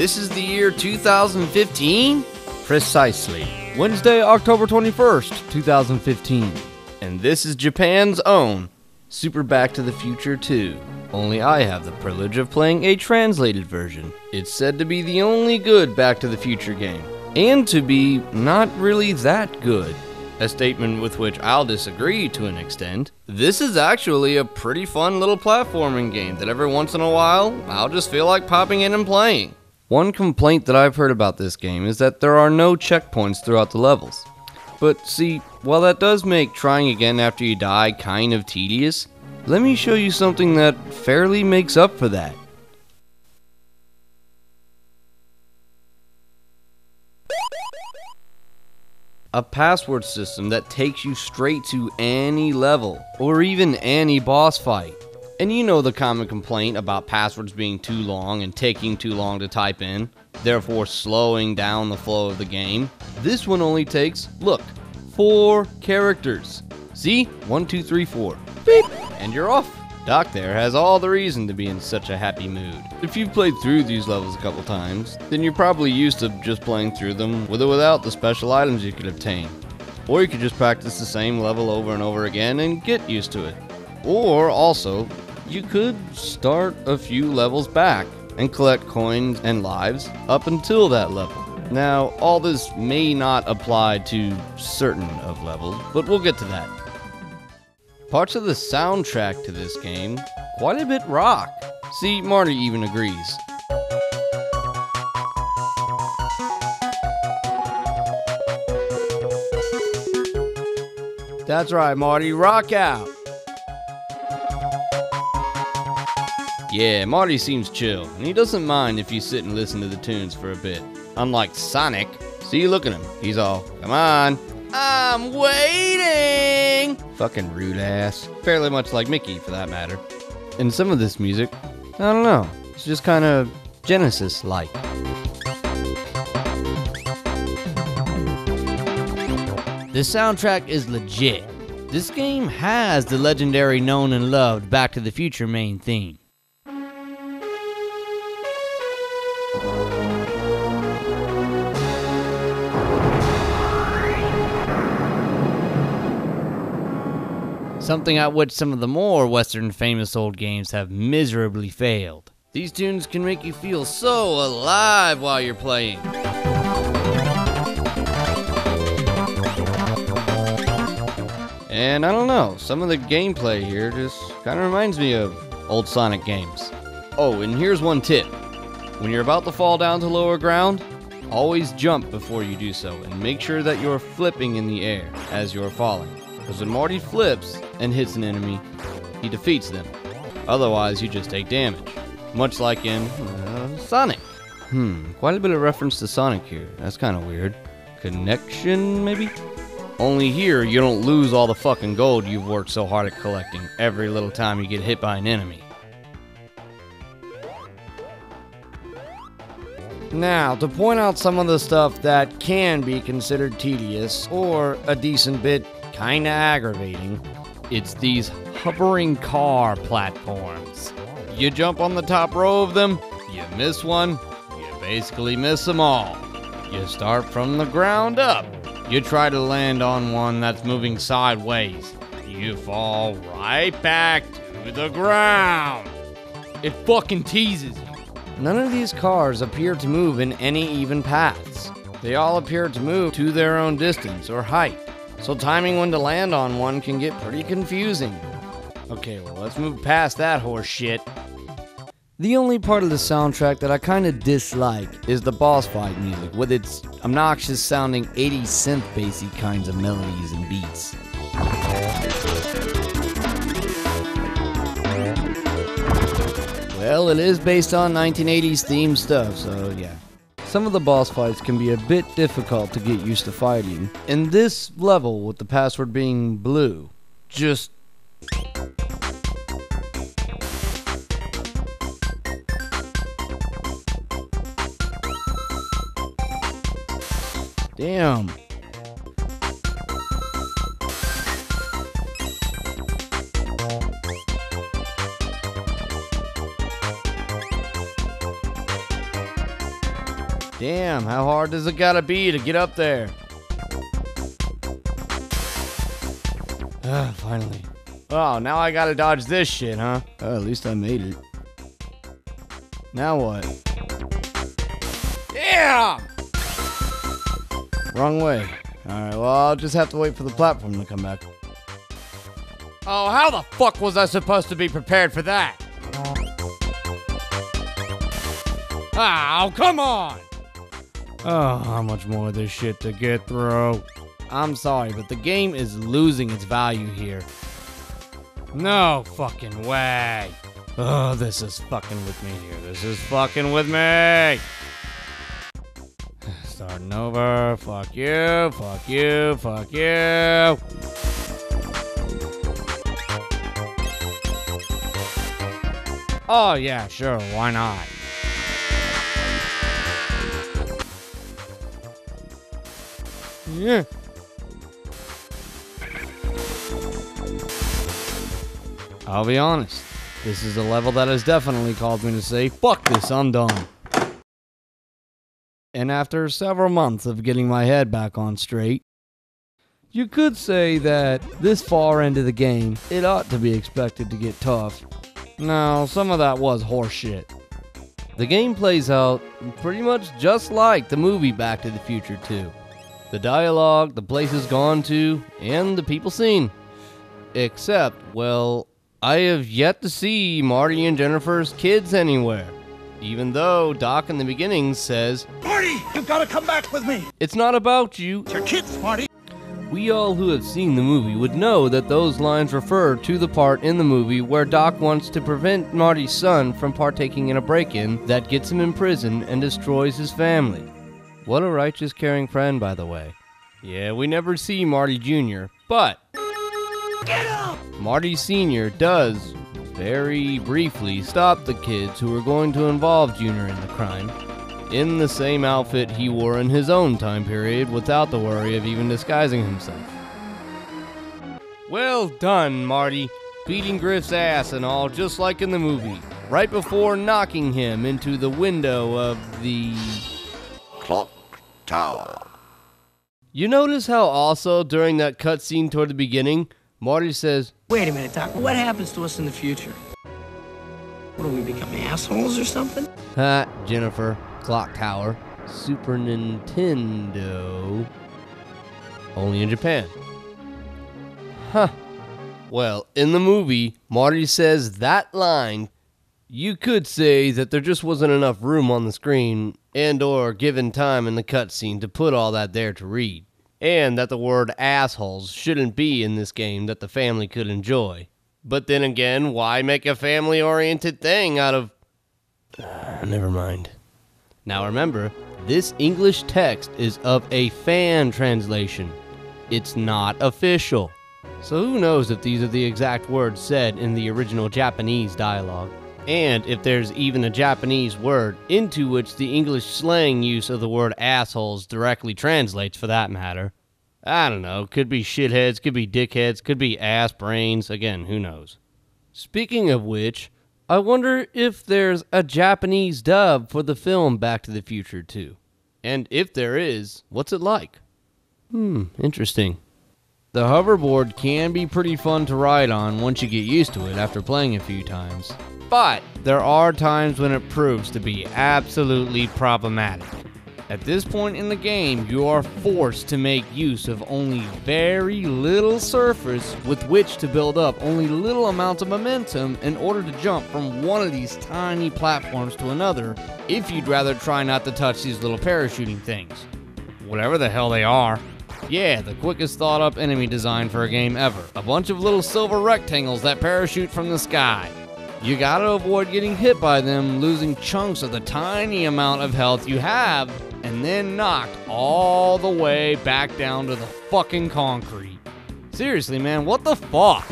This is the year 2015? Precisely. Wednesday, October 21st, 2015. And this is Japan's own Super Back to the Future 2. Only I have the privilege of playing a translated version. It's said to be the only good Back to the Future game, and to be not really that good. A statement with which I'll disagree to an extent. This is actually a pretty fun little platforming game that every once in a while, I'll just feel like popping in and playing. One complaint that I've heard about this game is that there are no checkpoints throughout the levels. But see, while that does make trying again after you die kind of tedious, let me show you something that fairly makes up for that. A password system that takes you straight to any level, or even any boss fight. And you know the common complaint about passwords being too long and taking too long to type in, therefore slowing down the flow of the game. This one only takes, look, 4 characters. See? 1, 2, 3, 4. Beep! And you're off. Doc there has all the reason to be in such a happy mood. If you've played through these levels a couple times, then you're probably used to just playing through them with or without the special items you could obtain. Or you could just practice the same level over and over again and get used to it. Or also, you could start a few levels back and collect coins and lives up until that level. Now, all this may not apply to certain of levels, but we'll get to that. Parts of the soundtrack to this game, quite a bit rock. See, Marty even agrees. That's right, Marty, rock out. Yeah, Marty seems chill, and he doesn't mind if you sit and listen to the tunes for a bit. Unlike Sonic. See, look at him. He's all, come on. I'm waiting! Fucking rude ass. Fairly much like Mickey, for that matter. And some of this music, I don't know, it's just kind of Genesis-like. The soundtrack is legit. This game has the legendary known and loved Back to the Future main theme. Something at which some of the more Western famous old games have miserably failed. These tunes can make you feel so alive while you're playing. And I don't know, some of the gameplay here just kind of reminds me of old Sonic games. Oh, and here's one tip. When you're about to fall down to lower ground, always jump before you do so and make sure that you're flipping in the air as you're falling. Because when Marty flips and hits an enemy, he defeats them. Otherwise, you just take damage. Much like in Sonic. Quite a bit of reference to Sonic here. That's kind of weird. Connection, maybe? Only here, you don't lose all the fucking gold you've worked so hard at collecting every little time you get hit by an enemy. Now, to point out some of the stuff that can be considered tedious, or a decent bit kinda aggravating, it's these hovering car platforms. You jump on the top row of them, you miss one, you basically miss them all. You start from the ground up. You try to land on one that's moving sideways. You fall right back to the ground. It fucking teases you. None of these cars appear to move in any even paths. They all appear to move to their own distance or height. So timing when to land on one can get pretty confusing. Okay, well, let's move past that horse shit. The only part of the soundtrack that I kinda dislike is the boss fight music, with its obnoxious sounding 80s synth bassy kinds of melodies and beats. Well, it is based on 1980s themed stuff, so yeah. Some of the boss fights can be a bit difficult to get used to fighting. And this level, with the password being blue, just... damn. Damn, how hard does it gotta be to get up there? Finally. Oh, now I gotta dodge this shit, huh? At least I made it. Now what? Yeah! Wrong way. Alright, well, I'll just have to wait for the platform to come back. Oh, how the fuck was I supposed to be prepared for that? Oh, come on! Oh, how much more of this shit to get through? I'm sorry, but the game is losing its value here. No fucking way. Oh, this is fucking with me here. This is fucking with me. Starting over. Fuck you, fuck you, fuck you. Oh, yeah, sure, why not? Yeah. I'll be honest, this is a level that has definitely called me to say, fuck this, I'm done. And after several months of getting my head back on straight, you could say that this far into the game, it ought to be expected to get tough. No, some of that was horseshit. The game plays out pretty much just like the movie Back to the Future 2. The dialogue, the places gone to, and the people seen. Except, well, I have yet to see Marty and Jennifer's kids anywhere. Even though Doc in the beginning says, Marty, you've got to come back with me. It's not about you. It's your kids, Marty. We all who have seen the movie would know that those lines refer to the part in the movie where Doc wants to prevent Marty's son from partaking in a break-in that gets him in prison and destroys his family. What a righteous, caring friend, by the way. Yeah, we never see Marty Jr., but Get up! Marty Sr. does, very briefly, stop the kids who are going to involve Jr. in the crime, in the same outfit he wore in his own time period without the worry of even disguising himself. Well done, Marty. Beating Griff's ass and all, just like in the movie, right before knocking him into the window of the Clock Tower. You notice how also during that cutscene toward the beginning, Marty says, Wait a minute, Doc. What happens to us in the future? What, do we become assholes or something? ha, Jennifer, Clock Tower, Super Nintendo, only in Japan. Huh. Well, in the movie, Marty says that line. You could say that there just wasn't enough room on the screen and or given time in the cutscene to put all that there to read. And that the word assholes shouldn't be in this game that the family could enjoy. But then again, why make a family-oriented thing out of... never mind. Now remember, this English text is of a fan translation. It's not official. So who knows if these are the exact words said in the original Japanese dialogue. And if there's even a Japanese word into which the English slang use of the word assholes directly translates for that matter. I don't know, could be shitheads, could be dickheads, could be ass brains, again, who knows. Speaking of which, I wonder if there's a Japanese dub for the film Back to the Future 2. And if there is, what's it like? Interesting. The hoverboard can be pretty fun to ride on once you get used to it after playing a few times. But there are times when it proves to be absolutely problematic. At this point in the game, you are forced to make use of only very little surface with which to build up only little amounts of momentum in order to jump from one of these tiny platforms to another if you'd rather try not to touch these little parachuting things. Whatever the hell they are. Yeah, the quickest thought up enemy design for a game ever. A bunch of little silver rectangles that parachute from the sky. You gotta avoid getting hit by them, losing chunks of the tiny amount of health you have, and then knocked all the way back down to the fucking concrete. Seriously, man, what the fuck?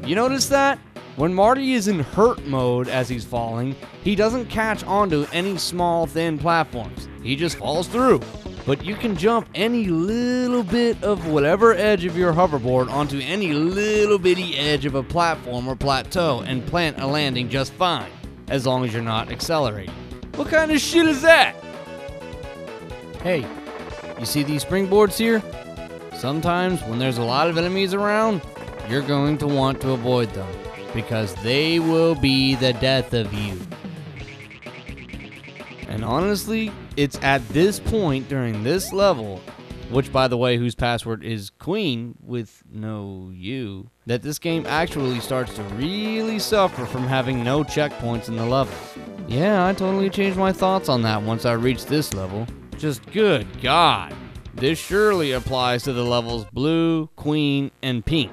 You notice that? When Marty is in hurt mode as he's falling, he doesn't catch onto any small, thin platforms. He just falls through. But you can jump any little bit of whatever edge of your hoverboard onto any little bitty edge of a platform or plateau and plant a landing just fine, as long as you're not accelerating. What kind of shit is that? Hey, you see these springboards here? Sometimes when there's a lot of enemies around, you're going to want to avoid them because they will be the death of you. And honestly, it's at this point during this level, which by the way, whose password is Queen with no U, that this game actually starts to really suffer from having no checkpoints in the levels. Yeah, I totally changed my thoughts on that once I reached this level. Just good God. This surely applies to the levels Blue, Queen, and Pink.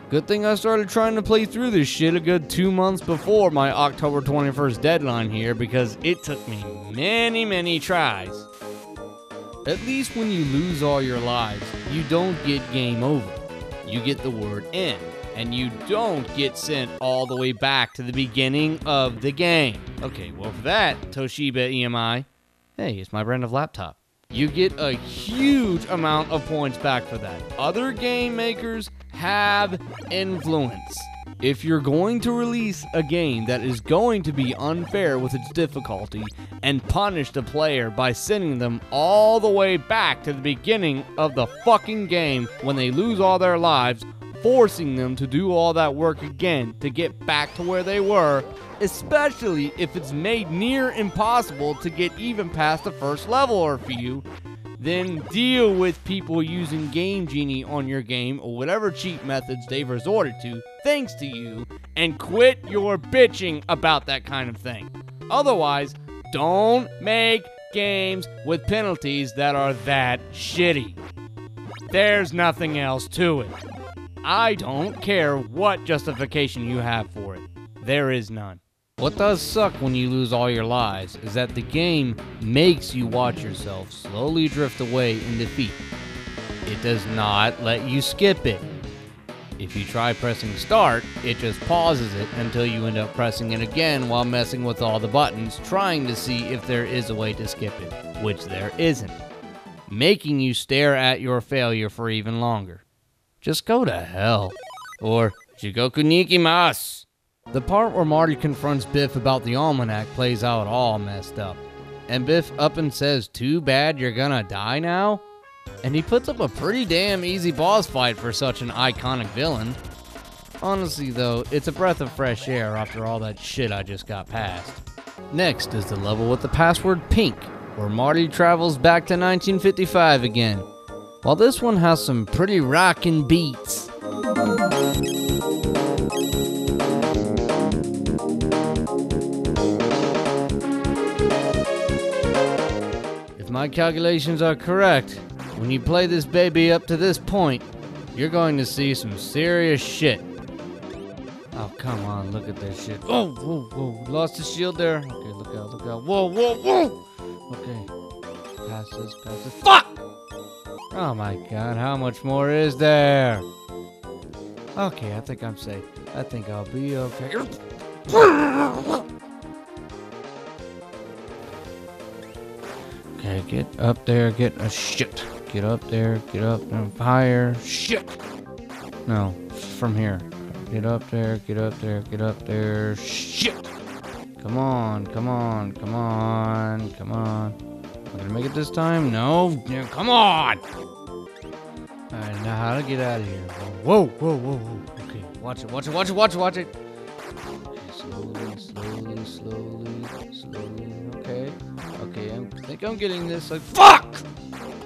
Good thing I started trying to play through this shit a good 2 months before my October 21st deadline here because it took me many tries. At least when you lose all your lives, you don't get game over. You get the word end, and you don't get sent all the way back to the beginning of the game. Okay, well for that, Toshiba EMI, hey, it's my brand of laptop. You get a huge amount of points back for that. Other game makers have influence. If you're going to release a game that is going to be unfair with its difficulty and punish the player by sending them all the way back to the beginning of the fucking game when they lose all their lives, forcing them to do all that work again to get back to where they were, especially if it's made near impossible to get even past the first level or few, then deal with people using Game Genie on your game or whatever cheat methods they've resorted to thanks to you, and quit your bitching about that kind of thing. Otherwise, don't make games with penalties that are that shitty. There's nothing else to it. I don't care what justification you have for it. There is none. What does suck when you lose all your lives is that the game makes you watch yourself slowly drift away in defeat. It does not let you skip it. If you try pressing start, it just pauses it until you end up pressing it again while messing with all the buttons, trying to see if there is a way to skip it, which there isn't, making you stare at your failure for even longer. Just go to hell. Or, Jigoku Nikimasu. The part where Marty confronts Biff about the almanac plays out all messed up. And Biff up and says, "Too bad you're gonna die now?" And he puts up a pretty damn easy boss fight for such an iconic villain. Honestly though, it's a breath of fresh air after all that shit I just got past. Next is the level with the password Pink, where Marty travels back to 1955 again. While this one has some pretty rockin' beats. If my calculations are correct, when you play this baby up to this point, you're going to see some serious shit. Oh, come on, look at this shit. Oh, whoa, whoa, lost the shield there. Okay, look out, look out. Whoa, whoa, whoa! Okay, pass this, fuck! Oh my god, how much more is there? Okay, I think I'm safe. I think I'll be okay. Okay, get up there, get a shit. Get up there, get up and higher. Shit! No, from here. Get up there, get up there, get up there. Shit! Come on, come on, come on, come on. Am I gonna make it this time? No? Yeah, come on! Alright, now how to get out of here? Whoa, whoa, whoa, whoa. Okay, watch it, watch it, watch it, watch it, watch it. Okay, slowly, slowly, slowly, slowly. Okay, okay, I think I'm getting this. Like, fuck!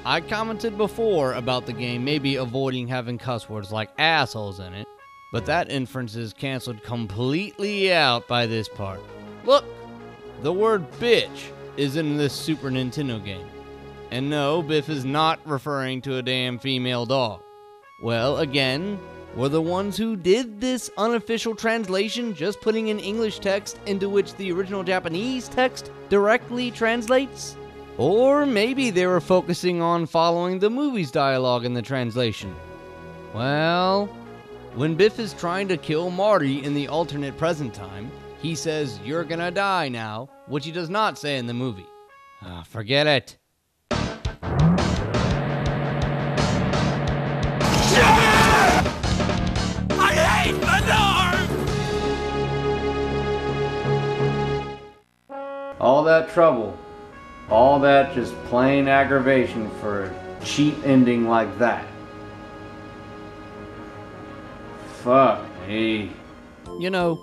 I commented before about the game maybe avoiding having cuss words like assholes in it, but that inference is canceled completely out by this part. Look, the word bitch is in this Super Nintendo game. And no, Biff is not referring to a damn female dog. Well, again, were the ones who did this unofficial translation just putting in English text into which the original Japanese text directly translates? Or maybe they were focusing on following the movie's dialogue in the translation. Well, when Biff is trying to kill Marty in the alternate present time, he says, "You're gonna die now," which he does not say in the movie. Forget it. I hate the norm! All that trouble, All that just plain aggravation for a cheap ending like that. Fuck me. You know,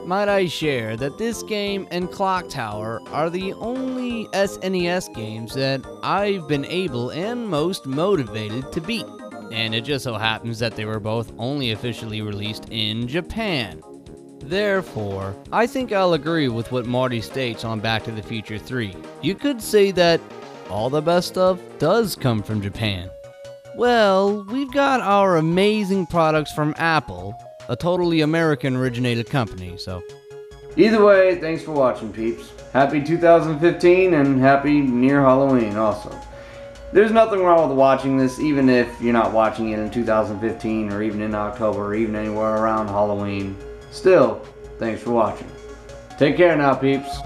might I share that this game and Clock Tower are the only SNES games that I've been able and most motivated to beat. And it just so happens that they were both only officially released in Japan. Therefore, I think I'll agree with what Marty states on Back to the Future 3. You could say that all the best stuff does come from Japan. Well, we've got our amazing products from Apple, a totally American originated company, so. Either way, thanks for watching, peeps. Happy 2015 and happy near Halloween also. There's nothing wrong with watching this, even if you're not watching it in 2015 or even in October or even anywhere around Halloween. Still, thanks for watching. Take care now, peeps.